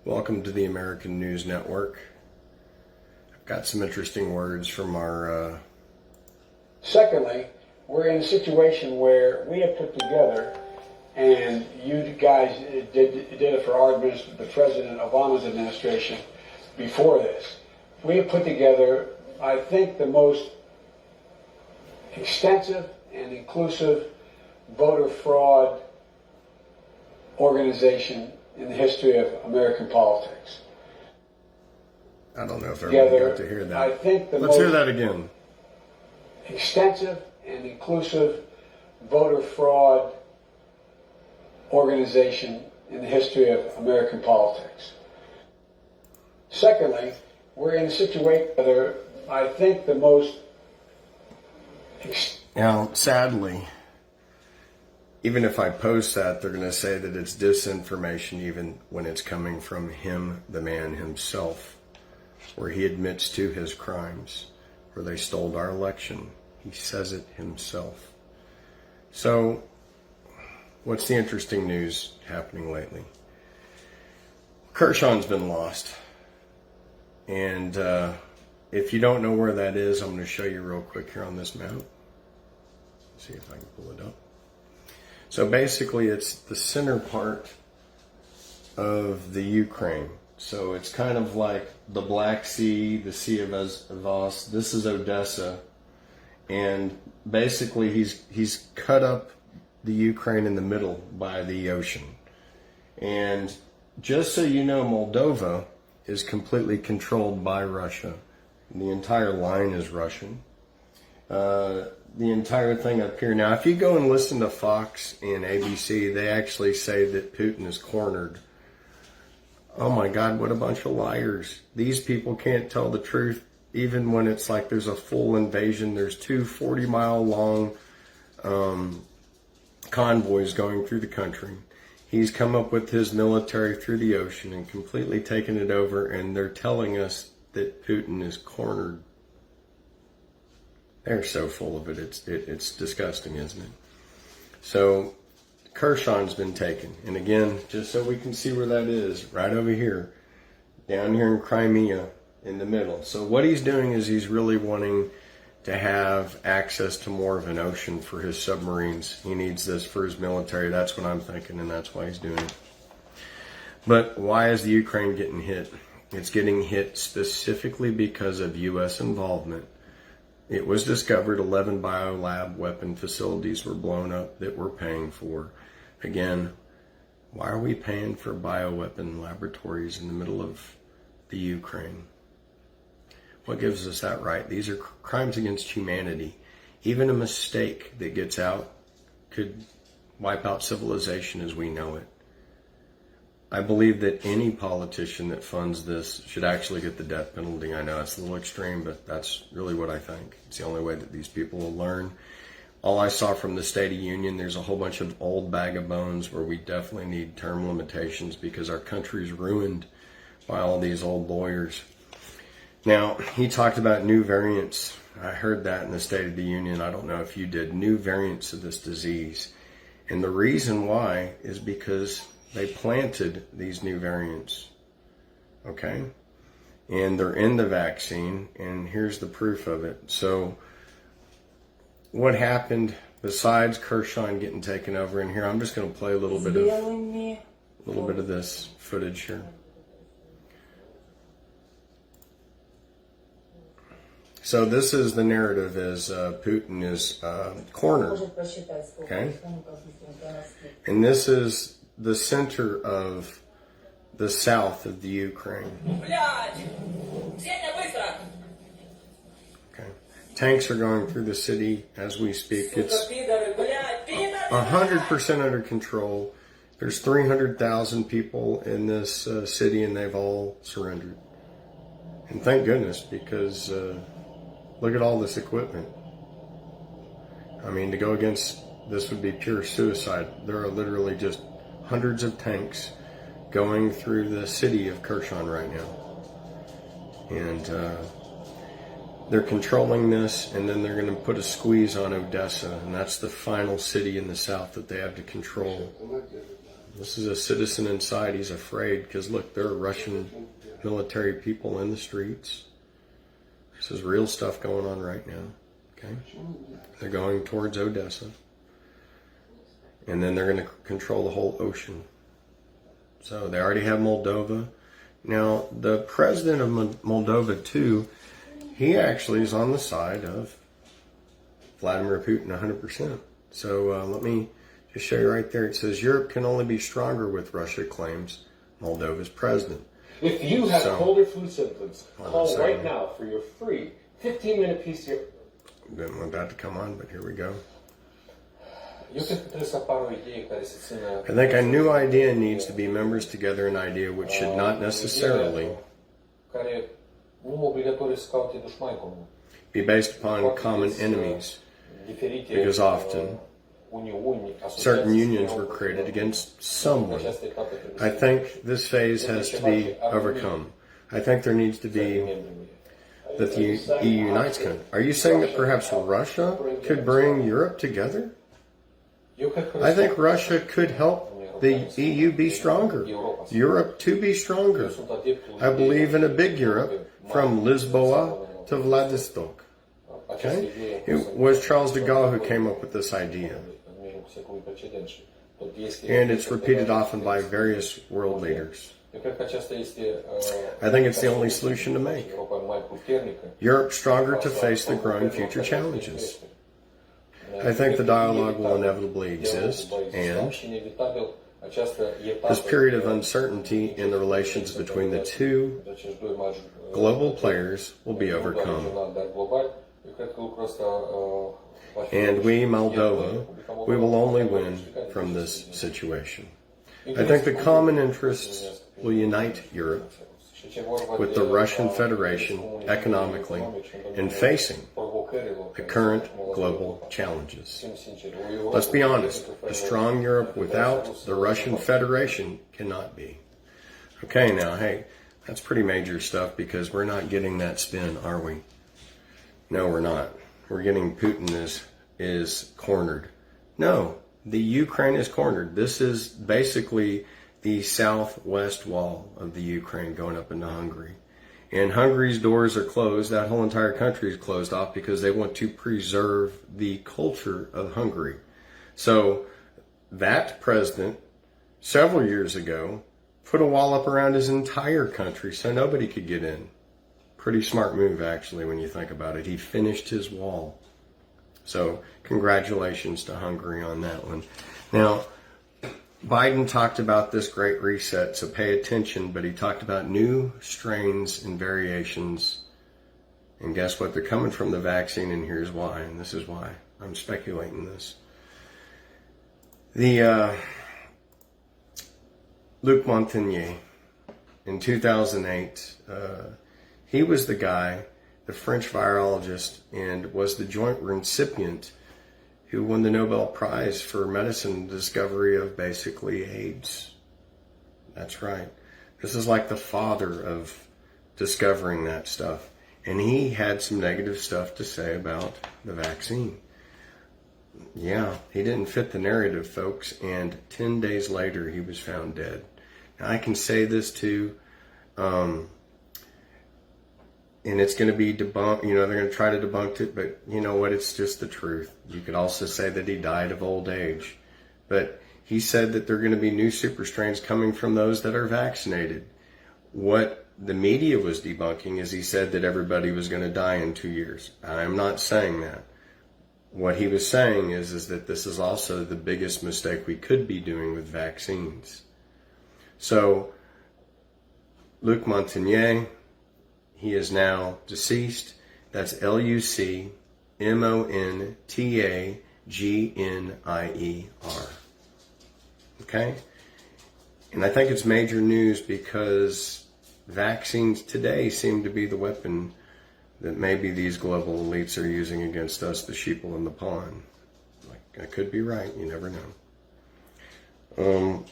Welcome to the American News Network. I've got some interesting words from our... Secondly, we're in a situation where we have put together, and you guys did it for our administration, the President Obama's administration before this. We have put together, I think, the most extensive and inclusive voter fraud organization in the history of American politics. I don't know if everybody got to hear that. I think Let's hear that again. Extensive and inclusive voter fraud organization in the history of American politics. Secondly, we're in a situation where I think the most... Now, sadly, even if I post that, they're going to say that it's disinformation even when it's coming from him, the man himself, where he admits to his crimes, where they stole our election. He says it himself. So, what's the interesting news happening lately? Kherson's been lost. And if you don't know where that is, I'm going to show you real quick here on this map. Let's see if I can pull it up. So basically, it's the center part of the Ukraine. So it's kind of like the Black Sea, the Sea of Azov. This is Odessa. And basically, he's cut up the Ukraine in the middle by the ocean. And just so you know, Moldova is completely controlled by Russia. The entire line is Russian. The entire thing up here. Now, if you go and listen to Fox and ABC, they actually say that Putin is cornered. Oh my God, what a bunch of liars. These people can't tell the truth, even when it's like there's a full invasion. There's two 40-mile long convoys going through the country. He's come up with his military through the ocean and completely taken it over, and they're telling us that Putin is cornered. They're so full of it, it's disgusting, isn't it? So, Kherson's been taken. And again, just so we can see where that is, right over here, down here in Crimea, in the middle. So what he's doing is he's really wanting to have access to more of an ocean for his submarines. He needs this for his military. That's what I'm thinking, and that's why he's doing it. But why is the Ukraine getting hit? It's getting hit specifically because of U.S. involvement. It was discovered 11 biolab weapon facilities were blown up that we're paying for. Again, why are we paying for bioweapon laboratories in the middle of the Ukraine? What gives us that right? These are crimes against humanity. Even a mistake that gets out could wipe out civilization as we know it. I believe that any politician that funds this should actually get the death penalty. I know it's a little extreme, but that's really what I think. It's the only way that these people will learn. All I saw from the State of Union, there's a whole bunch of old bag of bones where we definitely need term limitations because our country's ruined by all these old lawyers. Now, he talked about new variants. I heard that in the State of the Union. I don't know if you did. New variants of this disease. And the reason why is because they planted these new variants, okay? And they're in the vaccine, and here's the proof of it. So what happened besides Kherson getting taken over in here? I'm just going to play a little bit of this footage here. So this is the narrative as Putin is cornered, okay? And this is the center of the south of the Ukraine. Okay. Tanks are going through the city as we speak. It's 100% under control. There's 300,000 people in this city, and they've all surrendered. And thank goodness, because look at all this equipment. I mean, to go against this would be pure suicide. There are literally just hundreds of tanks going through the city of Kherson right now. And they're controlling this, and then they're going to put a squeeze on Odessa, and that's the final city in the south that they have to control. This is a citizen inside. He's afraid because look, there are Russian military people in the streets. This is real stuff going on right now. Okay, they're going towards Odessa, and then they're going to control the whole ocean. So they already have Moldova. Now the president of Moldova too, he actually is on the side of Vladimir Putin 100%. So let me just show you right there. It says Europe can only be stronger with Russia, claims Moldova's president. If you have cold or flu symptoms, call right now for your free 15-minute PCR. Didn't want that to come on, but here we go. I think a new idea needs to be members together, an idea which should not necessarily be based upon common enemies, because often certain unions were created against someone. I think this phase has to be overcome. I think there needs to be that the EU unites. Are you saying that perhaps Russia could bring Europe together? I think Russia could help the EU be stronger, Europe to be stronger. I believe in a big Europe from Lisboa to Vladivostok. Okay? It was Charles de Gaulle who came up with this idea. And it's repeated often by various world leaders. I think it's the only solution to make. Europe stronger to face the growing future challenges. I think the dialogue will inevitably exist, and this period of uncertainty in the relations between the two global players will be overcome. And we, Moldova, we will only win from this situation. I think the common interests will unite Europe with the Russian Federation economically in facing the current global challenges. Let's be honest, a strong Europe without the Russian Federation cannot be. Okay, now, hey, that's pretty major stuff because we're not getting that spin, are we? No, we're not. We're getting Putin is cornered. No, the Ukraine is cornered. This is basically the southwest wall of the Ukraine going up into Hungary. And Hungary's doors are closed. That whole entire country is closed off because they want to preserve the culture of Hungary. So that president, several years ago, put a wall up around his entire country so nobody could get in. Pretty smart move, actually, when you think about it. He finished his wall. So congratulations to Hungary on that one. Now, Biden talked about this great reset, so pay attention, but he talked about new strains and variations. And guess what? They're coming from the vaccine, and here's why, and this is why. I'm speculating this. The Luc Montagnier, in 2008, he was the guy, the French virologist, and was the joint recipient who won the Nobel Prize for medicine, discovery of basically AIDS. That's right. This is like the father of discovering that stuff. And he had some negative stuff to say about the vaccine. Yeah, he didn't fit the narrative, folks, and 10 days later he was found dead. Now I can say this too, and it's going to be debunked, they're going to try to debunk it, but you know what, it's just the truth. You could also say that he died of old age. But he said that there are going to be new super strains coming from those that are vaccinated. What the media was debunking is he said that everybody was going to die in 2 years. I'm not saying that. What he was saying is that this is also the biggest mistake we could be doing with vaccines. So, Luc Montagnier, he is now deceased. That's LucMontagnier. Okay? And I think it's major news because vaccines today seem to be the weapon that maybe these global elites are using against us, the sheeple in the pond. I could be right. You never know.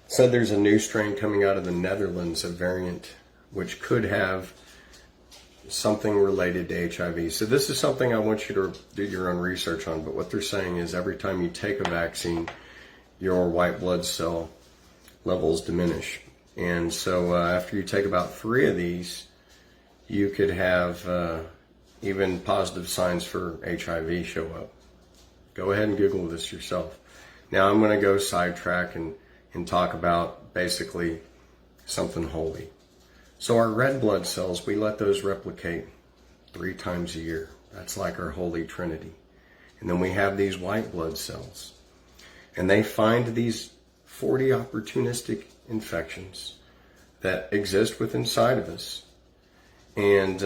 Said there's a new strain coming out of the Netherlands, a variant which could have something related to HIV. So this is something I want you to do your own research on, but what they're saying is every time you take a vaccine, your white blood cell levels diminish. And so after you take about 3 of these, you could have even positive signs for HIV show up. Go ahead and Google this yourself. Now I'm going to go sidetrack and talk about basically something holy. So our red blood cells, we let those replicate 3 times a year. That's like our holy trinity. And then we have these white blood cells. And they find these 40 opportunistic infections that exist within inside of us. And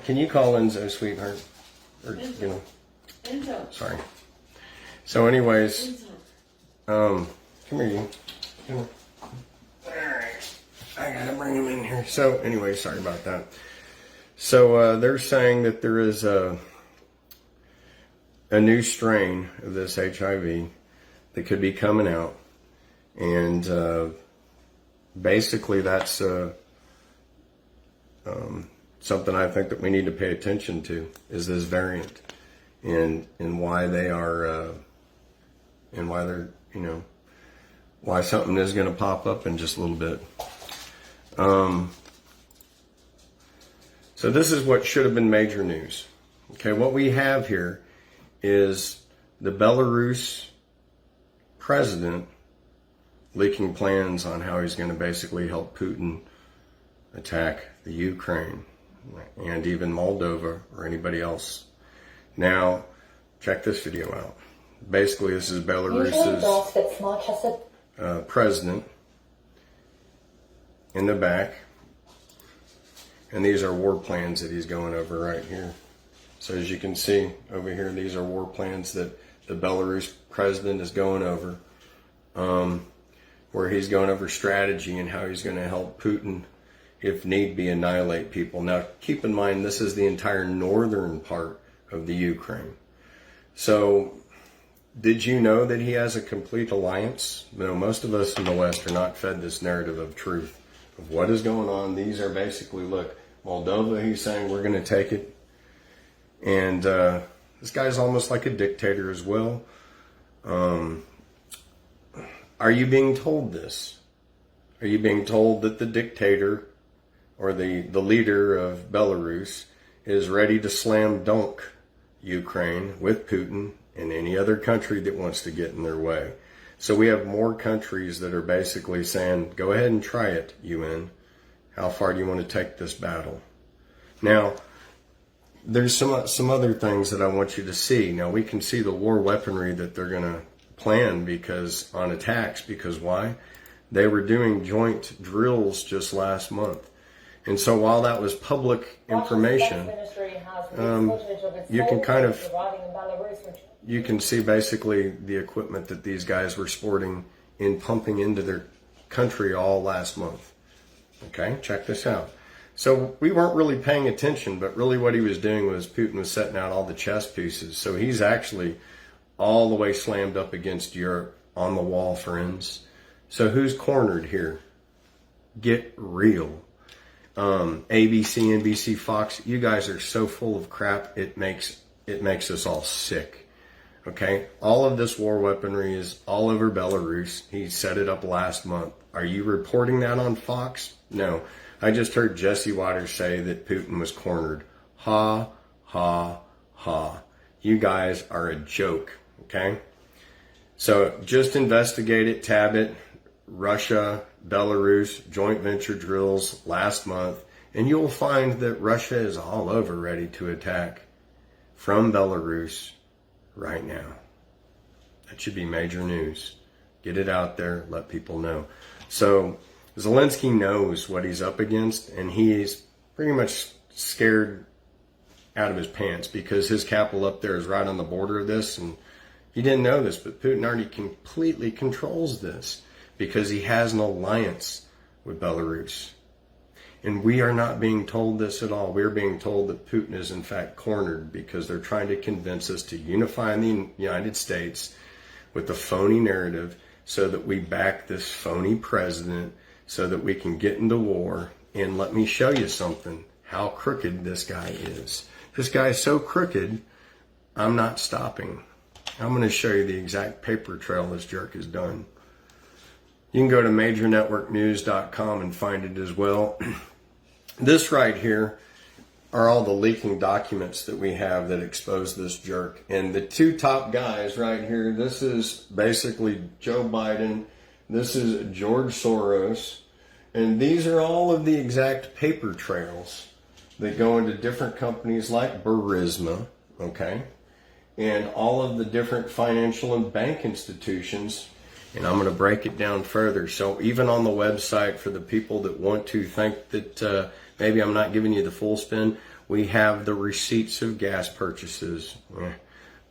can you call Enzo, sweetheart? Or, you know, Enzo. Sorry. So anyways, come here, you. Come here. Alright. I gotta bring him in here. So anyway, sorry about that. So they're saying that there is a new strain of this HIV that could be coming out. And basically that's something I think that we need to pay attention to, is this variant and why they are and why they're, you know, why something is going to pop up in just a little bit. So this is what should have been major news. Okay, what we have here is the Belarus president leaking plans on how he's going to basically help Putin attack the Ukraine and even Moldova or anybody else. Now, check this video out. Basically, this is Belarus's president in the back. And these are war plans that he's going over right here. So as you can see over here, these are war plans that the Belarus president is going over, where he's going over strategy and how he's going to help Putin, if need be, annihilate people. Now, keep in mind, this is the entire northern part of the Ukraine. So, did you know that he has a complete alliance? No, most of us in the West are not fed this narrative of truth, of what is going on. These are basically, look, Moldova, he's saying we're going to take it. And this guy's almost like a dictator as well. Are you being told this? Are you being told that the dictator or the leader of Belarus is ready to slam dunk Ukraine with Putin and any other country that wants to get in their way? So we have more countries that are basically saying, go ahead and try it, UN. How far do you want to take this battle? Now, there's some other things that I want you to see. Now, we can see the war weaponry that they're going to plan on attacks, because why? They were doing joint drills just last month. And so while that was public information, you can see basically the equipment that these guys were sporting in pumping into their country all last month. Okay, check this out. So we weren't really paying attention, but really what he was doing was Putin was setting out all the chess pieces. So he's actually all the way slammed up against Europe, on the wall, friends. So who's cornered here? Get real. ABC, NBC, Fox, you guys are so full of crap, it makes us all sick. Okay? All of this war weaponry is all over Belarus. He set it up last month. Are you reporting that on Fox? No. I just heard Jesse Waters say that Putin was cornered. Ha, ha, ha. You guys are a joke, okay? So just investigate it, tab it. Russia, Belarus, joint venture drills last month, and you'll find that Russia is all over ready to attack from Belarus right now. That should be major news. Get it out there, let people know. So Zelensky knows what he's up against, and he's pretty much scared out of his pants, because his capital up there is right on the border of this, and you didn't know this, but Putin already completely controls this, because he has an alliance with Belarus. And we are not being told this at all. We're being told that Putin is in fact cornered, because they're trying to convince us to unify in the United States with the phony narrative, so that we back this phony president, so that we can get into war. And let me show you something, how crooked this guy is. This guy is so crooked, I'm not stopping. I'm going to show you the exact paper trail this jerk has done. You can go to majornetworknews.com and find it as well. This right here are all the leaking documents that we have that expose this jerk. And the two top guys right here, this is basically Joe Biden, this is George Soros, and these are all of the exact paper trails that go into different companies like Burisma, okay? And all of the different financial and bank institutions. And I'm going to break it down further. So even on the website, for the people that want to think that maybe I'm not giving you the full spin, we have the receipts of gas purchases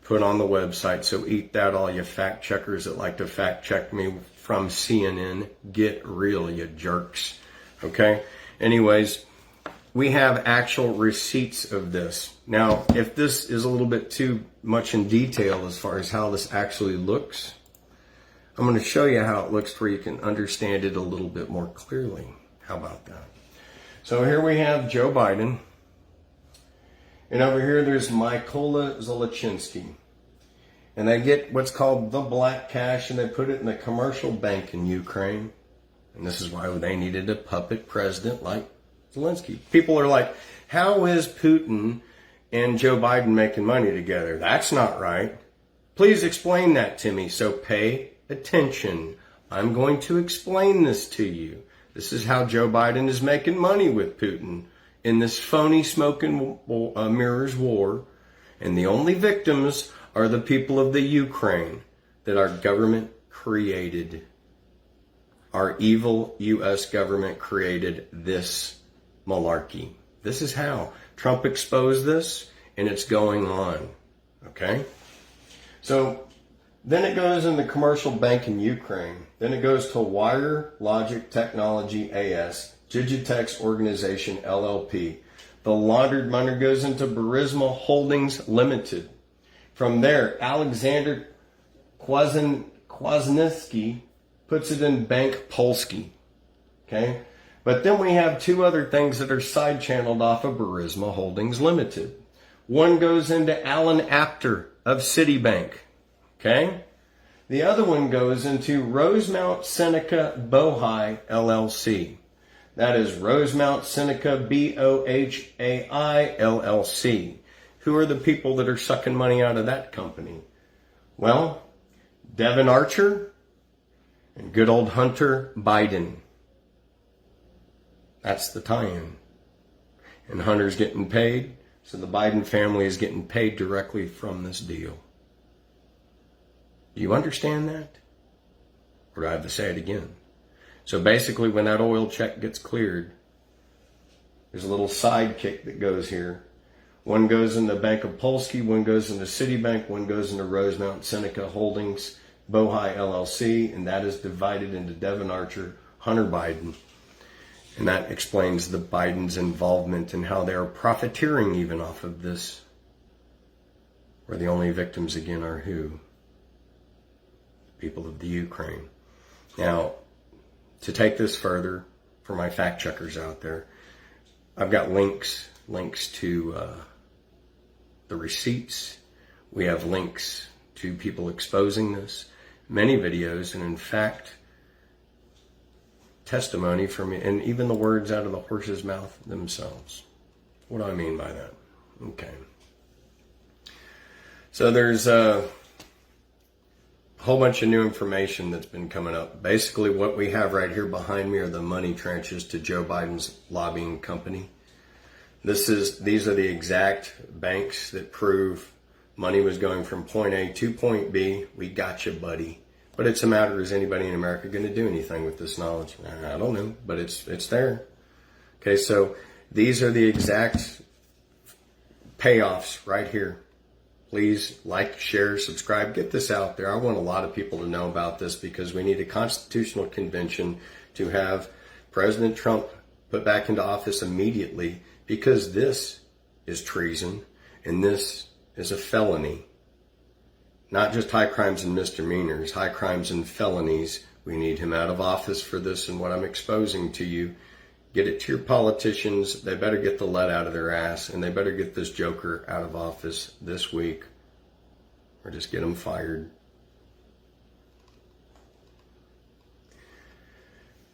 put on the website. So eat that, all you fact checkers that like to fact check me from CNN. Get real, you jerks. Okay? Anyways, we have actual receipts of this. Now, if this is a little bit too much in detail as far as how this actually looks, I'm going to show you how it looks where you can understand it a little bit more clearly. How about that? So here we have Joe Biden. And over here there's Mykola Zlochevsky. And they get what's called the black cash and they put it in a commercial bank in Ukraine. And this is why they needed a puppet president like Zelensky. People are like, how is Putin and Joe Biden making money together? That's not right. Please explain that to me. So pay attention. I'm going to explain this to you. This is how Joe Biden is making money with Putin in this phony smoke and mirrors war. And the only victims are the people of the Ukraine that our government created. Our evil U.S. government created this malarkey. This is how Trump exposed this, and it's going on. Okay? So then it goes in the commercial bank in Ukraine. Then it goes to Wire Logic Technology AS, Digitex Organization LLP. The laundered money goes into Burisma Holdings Limited. From there, Alexander Kwasniewski puts it in Bank Polski. Okay? But then we have two other things that are side channeled off of Burisma Holdings Limited. One goes into Alan Apter of Citibank. Okay? The other one goes into Rosemount Seneca Bohai LLC. That is Rosemount Seneca BOHAI LLC. Who are the people that are sucking money out of that company? Well, Devin Archer and good old Hunter Biden. That's the tie-in. And Hunter's getting paid, so the Biden family is getting paid directly from this deal. Do you understand that? Or do I have to say it again? So basically, when that oil check gets cleared, there's a little sidekick that goes here. One goes in the Bank of Polski, one goes into Citibank, one goes into Rosemount Seneca Holdings, Bohai LLC, and that is divided into Devin Archer, Hunter Biden. And that explains the Biden's involvement and how they're profiteering even off of this. Where the only victims again are who? People of the Ukraine. Now, to take this further, for my fact checkers out there, I've got links to the receipts. We have links to people exposing this, many videos, and in fact, testimony from, and even the words out of the horse's mouth themselves. What do I mean by that? Okay. So there's a whole bunch of new information that's been coming up. Basically what we have right here behind me are the money transfers to Joe Biden's lobbying company. These are the exact banks that prove money was going from point A to point B. We got you, buddy. But it's a matter, is anybody in America going to do anything with this knowledge? I don't know, but it's there. Okay, so these are the exact payoffs right here. Please like, share, subscribe, get this out there. I want a lot of people to know about this because we need a constitutional convention to have President Trump put back into office immediately, because this is treason and this is a felony. Not just high crimes and misdemeanors, high crimes and felonies. We need him out of office for this, and what I'm exposing to you. Get it to your politicians. They better get the lead out of their ass, and they better get this joker out of office this week or just get them fired.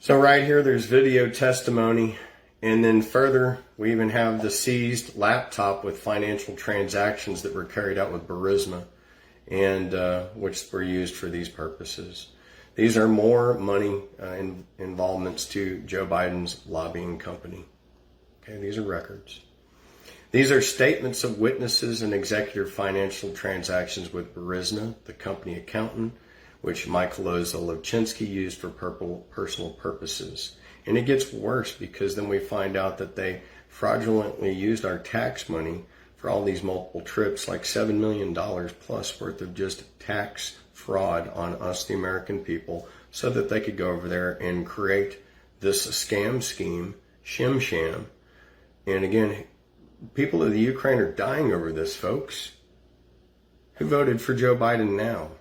So right here, there's video testimony. And then further, we even have the seized laptop with financial transactions that were carried out with Burisma, and which were used for these purposes. These are more money involvements to Joe Biden's lobbying company. Okay, these are records. These are statements of witnesses and executive financial transactions with Burisma, the company accountant, which Michael Ozolowczynski used for personal purposes. And it gets worse, because then we find out that they fraudulently used our tax money for all these multiple trips, like $7 million plus worth of just tax fraud on us, the American people, so that they could go over there and create this scam scheme, sham. And again, people of the Ukraine are dying over this, folks. Who voted for Joe Biden now?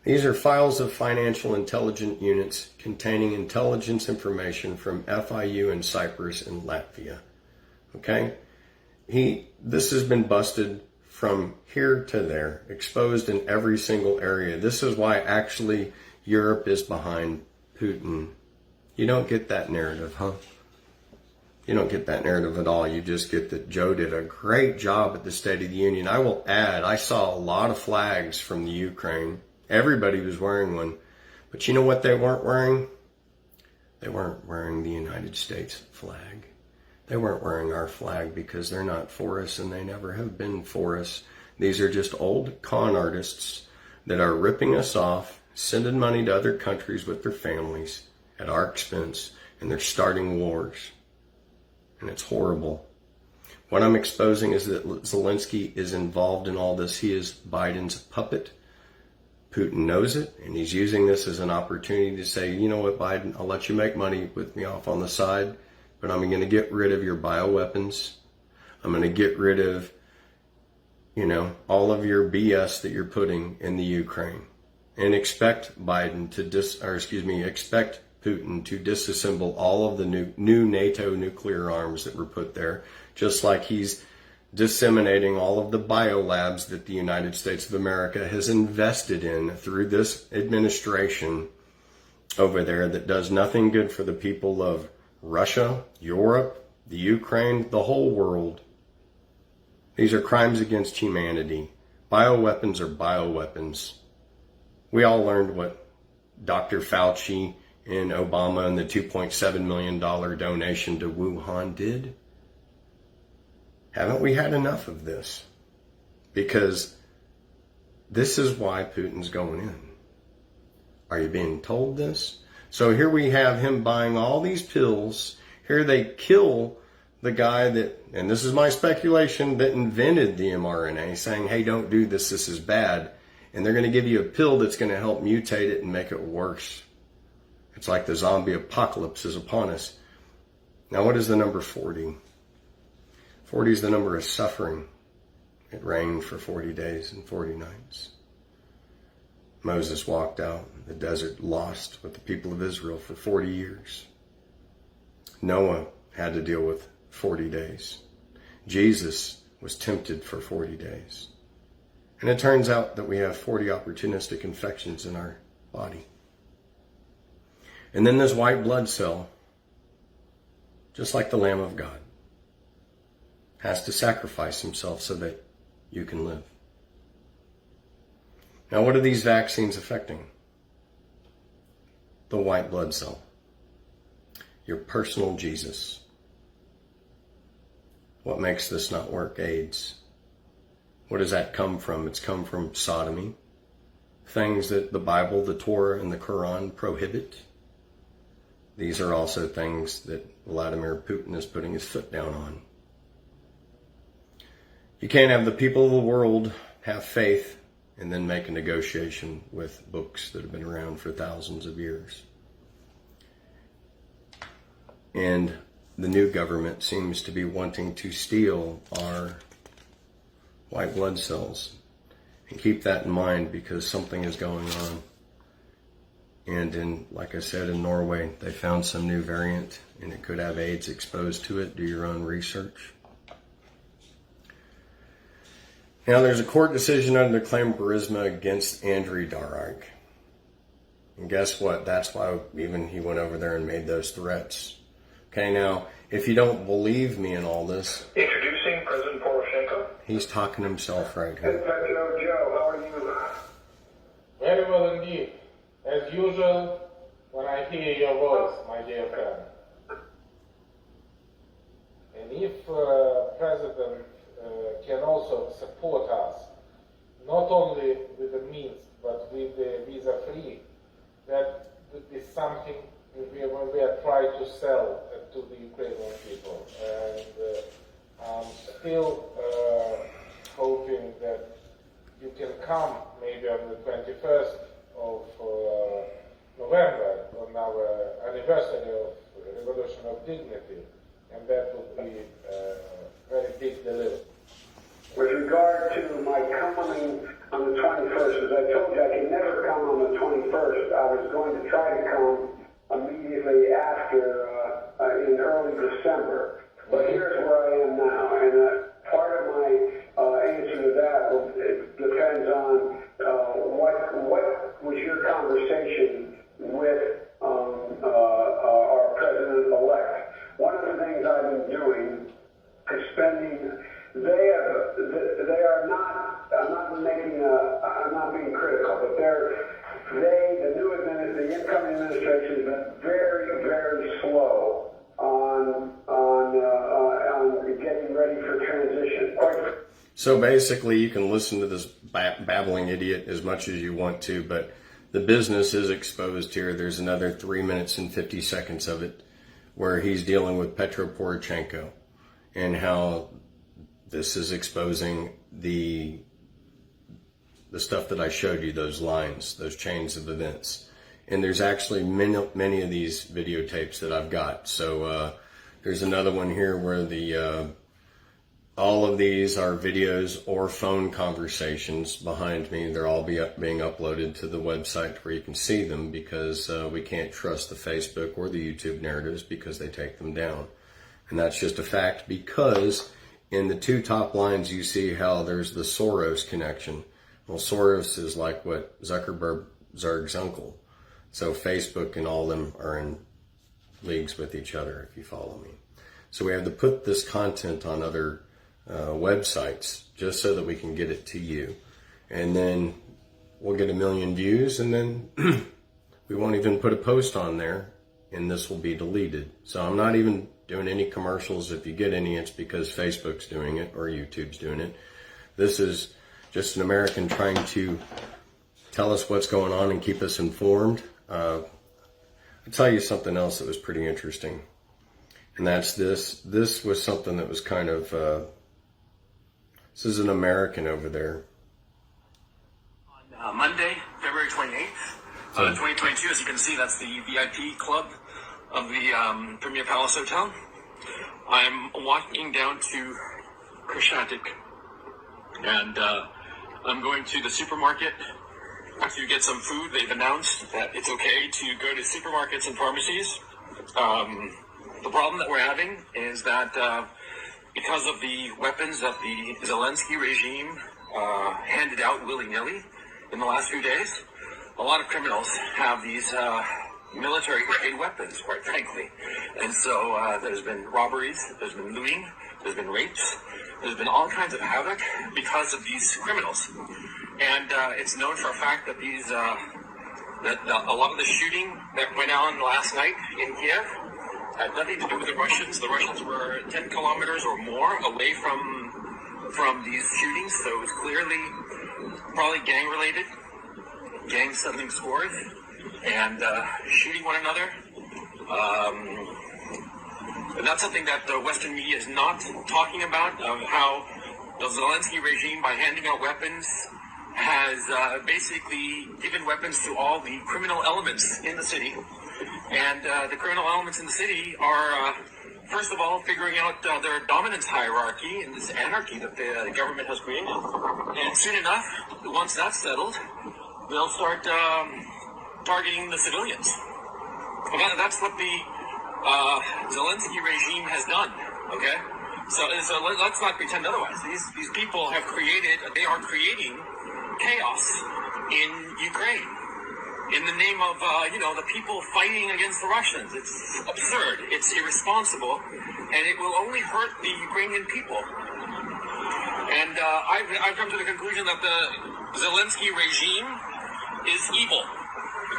These are files of financial intelligence units containing intelligence information from FIU in Cyprus and Latvia. Okay? This has been busted from here to there, exposed in every single area. This is why actually Europe is behind Putin. You don't get that narrative, huh? You don't get that narrative at all. You just get that Joe did a great job at the State of the Union. I will add, I saw a lot of flags from the Ukraine. Everybody was wearing one. But you know what they weren't wearing? They weren't wearing the United States flag. They weren't wearing our flag because they're not for us, and they never have been for us. These are just old con artists that are ripping us off, sending money to other countries with their families at our expense, and they're starting wars. And it's horrible. What I'm exposing is that Zelensky is involved in all this. He is Biden's puppet. Putin knows it, and he's using this as an opportunity to say, you know what, Biden, I'll let you make money with me off on the side, but I'm going to get rid of your bioweapons. I'm going to get rid of, all of your BS that you're putting in the Ukraine. And expect Biden to expect Putin to disassemble all of the new NATO nuclear arms that were put there, just like he's disseminating all of the biolabs that the United States of America has invested in through this administration over there that does nothing good for the people of Russia, Europe, the Ukraine, the whole world. These are crimes against humanity. Bioweapons are bioweapons. We all learned what Dr. Fauci and Obama and the $2.7 million donation to Wuhan did. Haven't we had enough of this? Because this is why Putin's going in. Are you being told this? So here we have him buying all these pills. Here they kill the guy that, and this is my speculation, that invented the mRNA, saying, hey, don't do this, this is bad. And they're going to give you a pill that's going to help mutate it and make it worse. It's like the zombie apocalypse is upon us. Now, what is the number 40? 40 is the number of suffering. It rained for 40 days and 40 nights. Moses walked out in the desert lost with the people of Israel for 40 years. Noah had to deal with 40 days. Jesus was tempted for 40 days. And it turns out that we have 40 opportunistic infections in our body. And then this white blood cell, just like the Lamb of God, has to sacrifice himself so that you can live. Now, what are these vaccines affecting? The white blood cell. Your personal Jesus. What makes this not work? AIDS. What does that come from? It's come from sodomy. Things that the Bible, the Torah, and the Quran prohibit. These are also things that Vladimir Putin is putting his foot down on. You can't have the people of the world have faith and then make a negotiation with books that have been around for thousands of years. And the new government seems to be wanting to steal our white blood cells. And keep that in mind, because something is going on. And like I said, in Norway, they found some new variant, and it could have AIDS exposed to it. Do your own research. Now, there's a court decision under the claim of Burisma against Andriy Daryk. And guess what? That's why even he went over there and made those threats. Okay, now, if you don't believe me in all this... Introducing President Poroshenko. He's talking to himself right here. Petro Joe, how are you? Very well indeed. As usual, when I hear your voice, my dear friend. And if President can also support us, not only with the means, but with the visa-free, that would be something we are trying to sell to the Ukrainian people. And I'm still hoping that you can come maybe on the 21st of November, on our anniversary of Revolution of Dignity, and that would be a very big delivery. With regard to my coming on the 21st, as I told you, I can never come on the 21st. I was going to try to come immediately after, in early December. But here's where I am now, and part of my answer to that it depends on what was your conversation with our president-elect. One of the things I've been doing is spending. They are not. I'm not being critical, but the incoming administration has been very, very slow on getting ready for transition. So basically, you can listen to this babbling idiot as much as you want to, but the business is exposed here. There's another 3 minutes and 50 seconds of it where he's dealing with Petro Poroshenko and how this is exposing the stuff that I showed you, those lines, those chains of events. And there's actually many of these videotapes that I've got. So there's another one here where all of these are videos or phone conversations behind me. They're all being uploaded to the website where you can see them, because we can't trust the Facebook or the YouTube narratives because they take them down. And that's just a fact, because in the two top lines, you see how there's the Soros connection. Well, Soros is like what Zuckerberg's uncle. So Facebook and all of them are in leagues with each other, if you follow me. So we have to put this content on other websites just so that we can get it to you. And then we'll get 1 million views, and then we won't even put a post on there, and this will be deleted. So I'm not even doing any commercials. If you get any, it's because Facebook's doing it or YouTube's doing it. This is just an American trying to tell us what's going on and keep us informed. I'll tell you something else that was pretty interesting, and that's this. This was something that was kind of, this is an American over there. On Monday, February 28th, 2022, as you can see, that's the VIP club of the Premier Palace Hotel. I'm walking down to Kherson, and I'm going to the supermarket to get some food. They've announced that it's okay to go to supermarkets and pharmacies. The problem that we're having is that because of the weapons that the Zelensky regime handed out willy-nilly in the last few days, a lot of criminals have these military-grade weapons, quite frankly. And so there's been robberies, there's been looting, there's been rapes, there's been all kinds of havoc because of these criminals. And it's known for a fact that a lot of the shooting that went on last night in Kiev had nothing to do with the Russians. The Russians were 10 kilometers or more away from these shootings, so it was clearly probably gang-related, gangs settling scores and shooting one another. And that's something that the Western media is not talking about, of how the Zelensky regime, by handing out weapons, has basically given weapons to all the criminal elements in the city. And the criminal elements in the city are, first of all, figuring out their dominance hierarchy and this anarchy that the government has created. And soon enough, once that's settled, they'll start targeting the civilians. And that's what the Zelensky regime has done, okay? So let's not pretend otherwise. These people are creating chaos in Ukraine in the name of, the people fighting against the Russians. It's absurd. It's irresponsible, and it will only hurt the Ukrainian people. And I've come to the conclusion that the Zelensky regime is evil.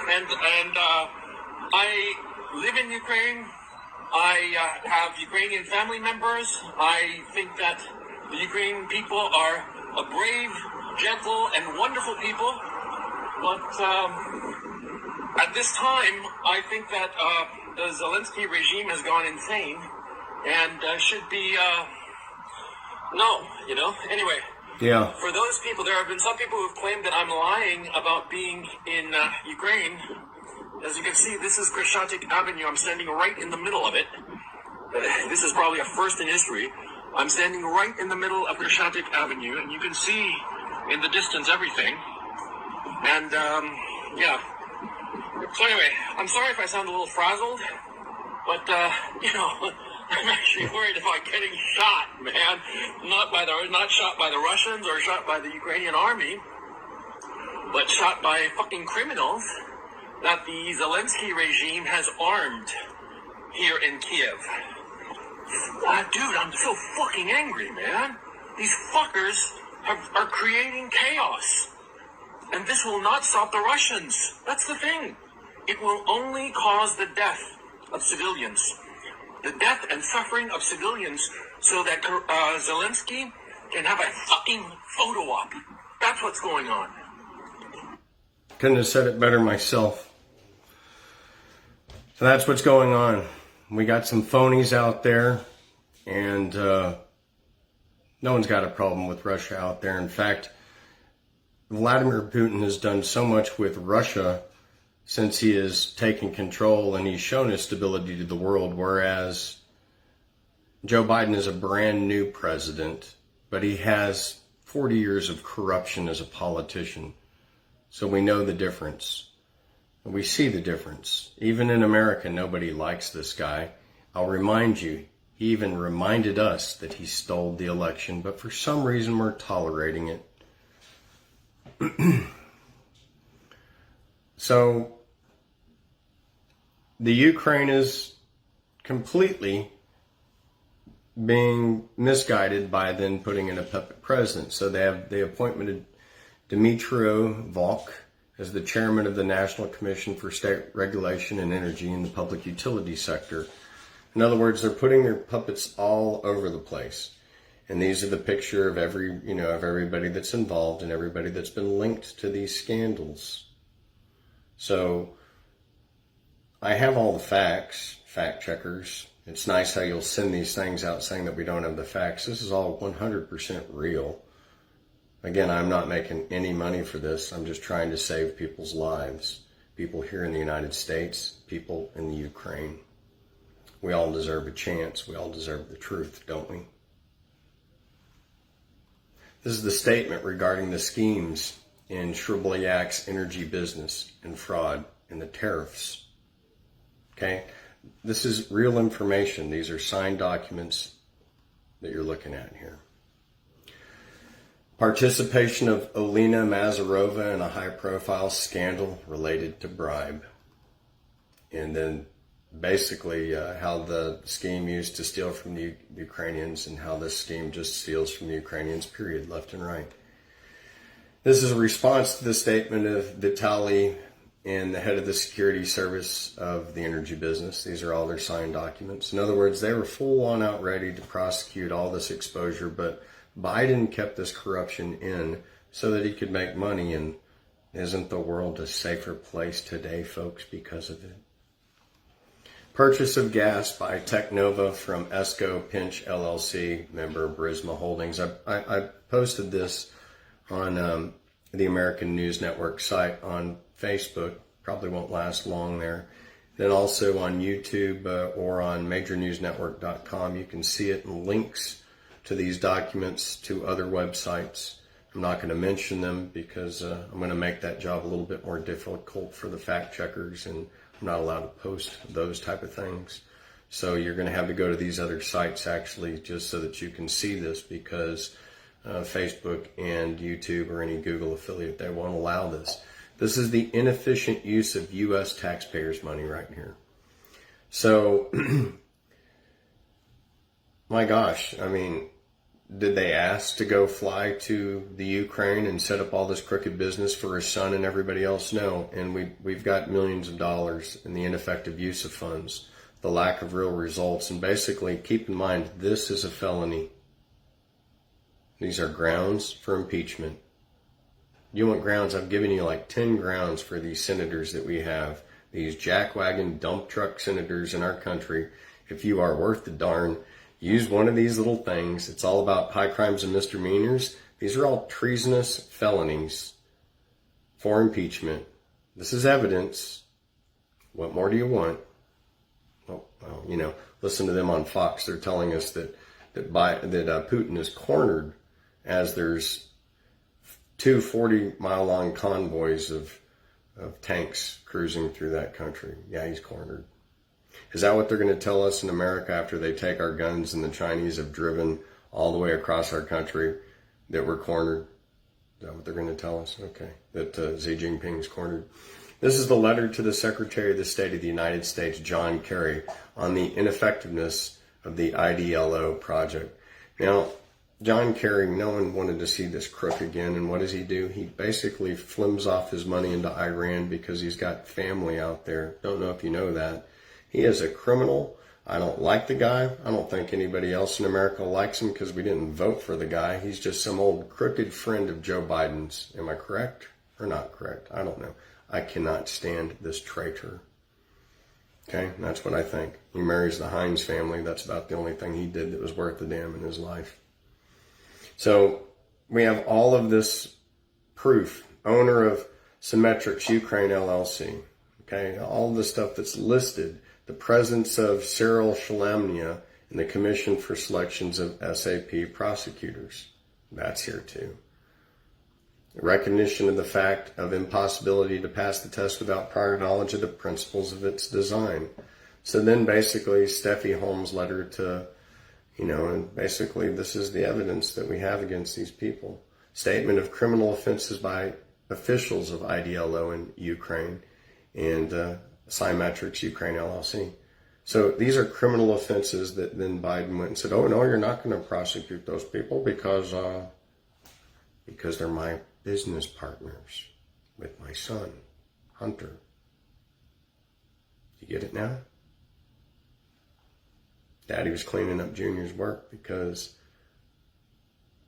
And I live in Ukraine. I have Ukrainian family members. I think that the Ukrainian people are a brave, gentle, and wonderful people. But at this time, I think that the Zelensky regime has gone insane and should be Anyway. Yeah. For those people, there have been some people who've claimed that I'm lying about being in Ukraine. As you can see, this is Kherson Avenue. I'm standing right in the middle of it. This is probably a first in history. I'm standing right in the middle of Kherson Avenue, and you can see in the distance everything. And, So anyway, I'm sorry if I sound a little frazzled, but, I'm actually worried about getting shot, man. Not shot by the Russians or shot by the Ukrainian army, but shot by fucking criminals that the Zelensky regime has armed here in Kiev. Dude, I'm so fucking angry, man. These fuckers are creating chaos. And this will not stop the Russians. That's the thing. It will only cause the death of civilians. The death and suffering of civilians so that Zelensky can have a fucking photo op. That's what's going on. Couldn't have said it better myself. So that's what's going on. We got some phonies out there, and no one's got a problem with Russia out there. In fact, Vladimir Putin has done so much with Russia since he has taken control, and he's shown his stability to the world, whereas Joe Biden is a brand new president, but he has 40 years of corruption as a politician. So we know the difference. We see the difference. Even in America, nobody likes this guy. I'll remind you, he even reminded us that he stole the election, but for some reason we're tolerating it. So, the Ukraine is completely being misguided by then putting in a puppet president. So they appointed Dmytro Volk as the chairman of the National Commission for State Regulation and Energy in the Public Utility Sector. In other words, they're putting their puppets all over the place. And these are the picture of everybody that's involved and everybody that's been linked to these scandals. So I have all the facts, fact checkers. It's nice how you'll send these things out saying that we don't have the facts. This is all 100% real. Again, I'm not making any money for this. I'm just trying to save people's lives. People here in the United States, people in the Ukraine. We all deserve a chance. We all deserve the truth, don't we? This is the statement regarding the schemes in Shribliak's energy business and fraud and the tariffs. Okay? This is real information. These are signed documents that you're looking at here. Participation of Olena Mazarova in a high-profile scandal related to bribe. And then basically how the scheme used to steal from the Ukrainians and how this scheme just steals from the Ukrainians, period, left and right. This is a response to the statement of Vitaly and the head of the security service of the energy business. These are all their signed documents. In other words, they were full on out ready to prosecute all this exposure, but Biden kept this corruption in so that he could make money. And isn't the world a safer place today, folks, because of it? Purchase of gas by Technova from Esco Pinch LLC, member Burisma Holdings. I posted this on the American News Network site on Facebook. Probably won't last long there. Then also on YouTube or on majornewsnetwork.com. You can see it in links to these documents to other websites. I'm not going to mention them because I'm going to make that job a little bit more difficult for the fact checkers, and I'm not allowed to post those type of things. So you're going to have to go to these other sites actually just so that you can see this, because Facebook and YouTube or any Google affiliate, they won't allow this. This is the inefficient use of U.S. taxpayers' money right here. So, my gosh, I mean, did they ask to go fly to the Ukraine and set up all this crooked business for his son and everybody else? No. And we've got millions of dollars in the ineffective use of funds, the lack of real results. And basically, keep in mind, this is a felony. These are grounds for impeachment. You want grounds? I've given you like 10 grounds for these senators that we have, these jackwagon dump truck senators in our country. If you are worth the darn, use one of these little things. It's all about high crimes and misdemeanors. These are all treasonous felonies for impeachment. This is evidence. What more do you want? Well, you know, listen to them on Fox. They're telling us that Putin is cornered, as there's two 40-mile-long convoys of tanks cruising through that country. Yeah, he's cornered. Is that what they're going to tell us in America after they take our guns and the Chinese have driven all the way across our country, that we're cornered? Is that what they're going to tell us? Okay, that Xi Jinping's cornered. This is the letter to the Secretary of the State of the United States, John Kerry, on the ineffectiveness of the IDLO project. Now, John Kerry, no one wanted to see this crook again, and what does he do? He basically flims off his money into Iran because he's got family out there. Don't know if you know that. He is a criminal. I don't like the guy. I don't think anybody else in America likes him because we didn't vote for the guy. He's just some old crooked friend of Joe Biden's. Am I correct or not correct? I don't know. I cannot stand this traitor. Okay, that's what I think. He marries the Hines family. That's about the only thing he did that was worth a damn in his life. So we have all of this proof. Owner of Symmetrics Ukraine LLC. Okay, all the stuff that's listed. The presence of Cyril Shalamnia in the Commission for Selections of SAP Prosecutors. That's here too. Recognition of the fact of impossibility to pass the test without prior knowledge of the principles of its design. So then basically Steffi Holmes' letter to, and basically this is the evidence that we have against these people. Statement of criminal offenses by officials of IDLO in Ukraine and Symmetrics Ukraine LLC. So these are criminal offenses that then Biden went and said, oh no, you're not going to prosecute those people because they're my business partners with my son, Hunter. You get it now? Daddy was cleaning up Junior's work because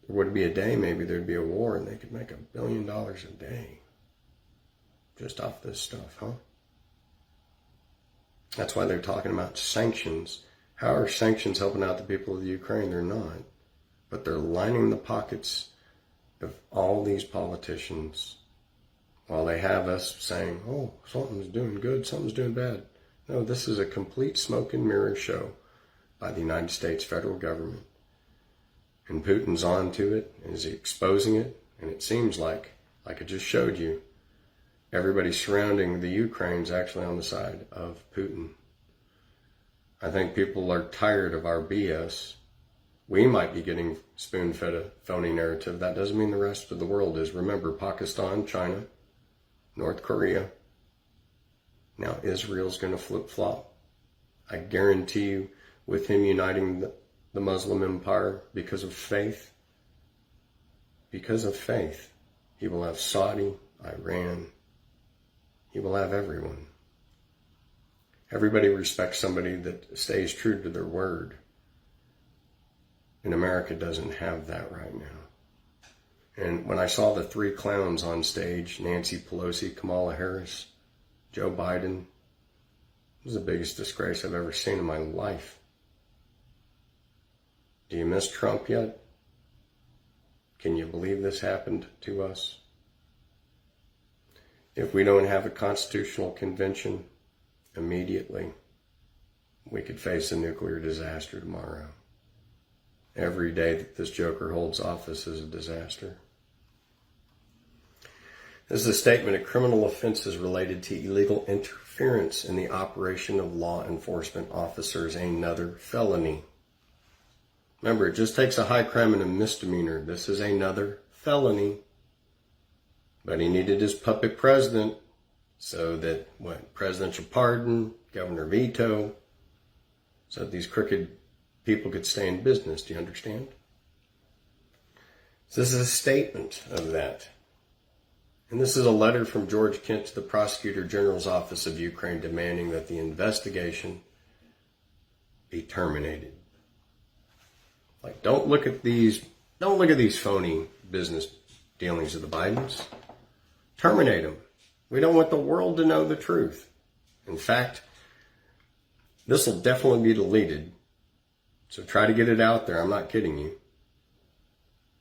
there would be a day, maybe there'd be a war and they could make $1 billion a day just off this stuff, huh? That's why they're talking about sanctions. How are sanctions helping out the people of the Ukraine? They're not. But they're lining the pockets of all these politicians while they have us saying, oh, something's doing good, something's doing bad. No, this is a complete smoke and mirror show by the United States federal government. And Putin's on to it and is exposing it. And it seems like I just showed you, everybody surrounding the Ukraine's actually on the side of Putin. I think people are tired of our BS. We might be getting spoon-fed a phony narrative. That doesn't mean the rest of the world is. Remember, Pakistan, China, North Korea. Now Israel's going to flip-flop. I guarantee you, with him uniting the Muslim empire because of faith, he will have Saudi, Iran. He will have everyone. Everybody respects somebody that stays true to their word. And America doesn't have that right now. And when I saw the three clowns on stage, Nancy Pelosi, Kamala Harris, Joe Biden, it was the biggest disgrace I've ever seen in my life. Do you miss Trump yet? Can you believe this happened to us? If we don't have a constitutional convention immediately, we could face a nuclear disaster tomorrow. Every day that this joker holds office is a disaster. This is a statement of criminal offenses related to illegal interference in the operation of law enforcement officers, another felony. Remember, it just takes a high crime and a misdemeanor. This is another felony. But he needed his puppet president so that, presidential pardon, governor veto, so that these crooked people could stay in business. Do you understand? So this is a statement of that. And this is a letter from George Kent to the Prosecutor General's Office of Ukraine demanding that the investigation be terminated. Like, don't look at these phony business dealings of the Bidens. Terminate them. We don't want the world to know the truth. In fact, this will definitely be deleted. So try to get it out there. I'm not kidding you.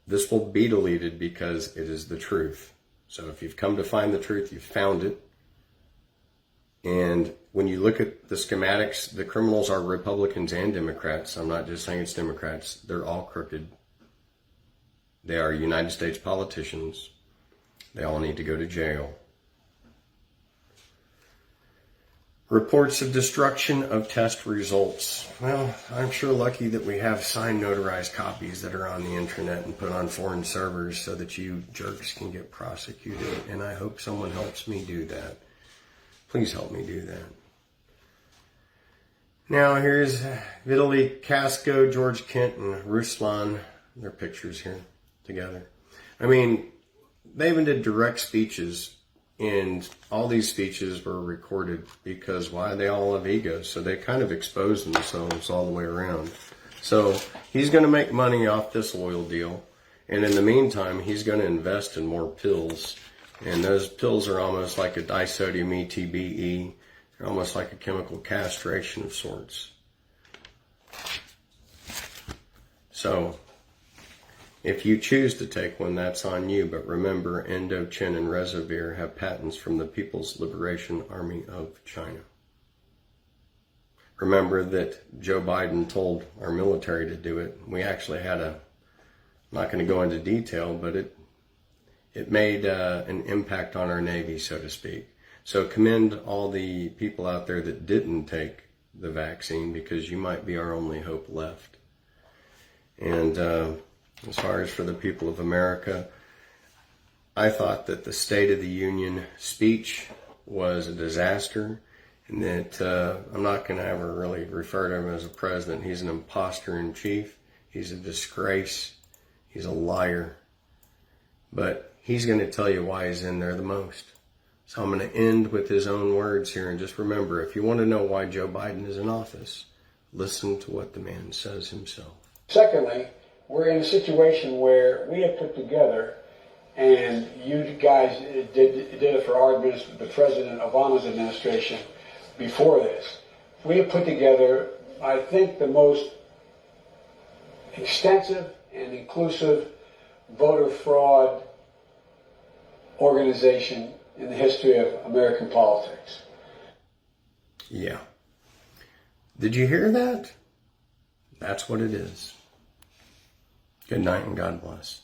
This will be deleted because it is the truth. So if you've come to find the truth, you've found it. And when you look at the schematics, the criminals are Republicans and Democrats. I'm not just saying it's Democrats. They're all crooked. They are United States politicians. They all need to go to jail. Reports of destruction of test results. Well, I'm sure lucky that we have signed notarized copies that are on the internet and put on foreign servers so that you jerks can get prosecuted. And I hope someone helps me do that. Please help me do that. Now here's Vitaly Casco, George Kent, and Ruslan. Their pictures here together. I mean, they even did direct speeches, and all these speeches were recorded because why? They all have egos, so they kind of expose themselves all the way around. So he's going to make money off this oil deal, and in the meantime, he's going to invest in more pills. And those pills are almost like a disodium ETBE. They're almost like a chemical castration of sorts. So, if you choose to take one, that's on you. But remember, Endochin and Rezavir have patents from the People's Liberation Army of China. Remember that Joe Biden told our military to do it. We actually had I'm not going to go into detail, but it made an impact on our Navy, so to speak. So commend all the people out there that didn't take the vaccine, because you might be our only hope left. And as far as for the people of America, I thought that the State of the Union speech was a disaster, and that I'm not going to ever really refer to him as a president. He's an imposter in chief. He's a disgrace. He's a liar. But he's going to tell you why he's in there the most. So I'm going to end with his own words here. And just remember, if you want to know why Joe Biden is in office, listen to what the man says himself. Secondly, we're in a situation where we have put together, and you guys did it for our the President Obama's administration before this. We have put together, I think, the most extensive and inclusive voter fraud organization in the history of American politics. Yeah. Did you hear that? That's what it is. Good night and God bless.